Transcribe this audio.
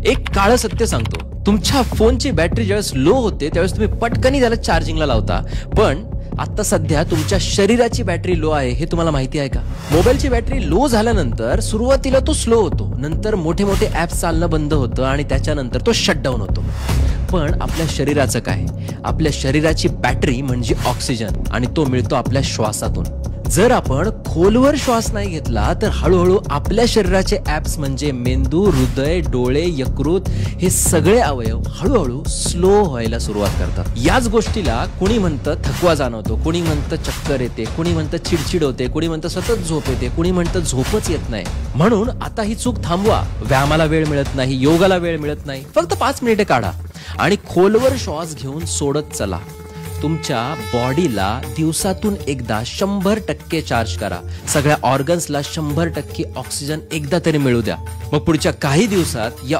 एक काळं सत्य सांगतो, तुमच्या फोनची बॅटरी ज्यावेळेस लो होते त्यावेळेस तुम्ही पटकन त्याला चार्जिंगला लावता, पण आता सध्या तुमच्या शरीराची बॅटरी लो आहे हे तुम्हाला माहिती आहे का? मोबाईलची बॅटरी लो झाल्यानंतर सुरुवातीला तो स्लो होतो, नंतर मोठे मोठे ऍप्स चालणं बंद होतं आणि त्याच्यानंतर तो शटडाऊन होतो. पण आपल्या शरीराचं काय? आपल्या शरीराची बॅटरी म्हणजे ऑक्सिजन आणि तो मिळतो आपल्या श्वासातून. जर आपण खोलवर श्वास नाही घेतला तर हळूहळू आपल्या शरीराचे ऍप्स म्हणजे मेंदू, हृदय, डोळे, यकृत हे सगळे अवयव हळूहळू स्लो व्हायला सुरुवात करतात. याच गोष्टीला कुणी म्हणतं थकवा जाणवतो, कुणी म्हणतं चक्कर येते, कुणी म्हणतं चिडचिड होते, कुणी म्हणतं सतत झोप येते, कुणी म्हणतं झोपच येत नाही. म्हणून आता ही चूक थांबवा. व्यायामाला वेळ मिळत नाही, योगाला वेळ मिळत नाही, फक्त 5 मिनिटे काढा आणि खोलवर श्वास घेऊन सोडत चला. तुमच्या बॉडीला दिवसातून एकदा 100% चार्ज करा. सगळ्या ऑर्गन्सला 100% ऑक्सिजन एकदा तरी मिळू द्या. मग पुढच्या काही दिवसात या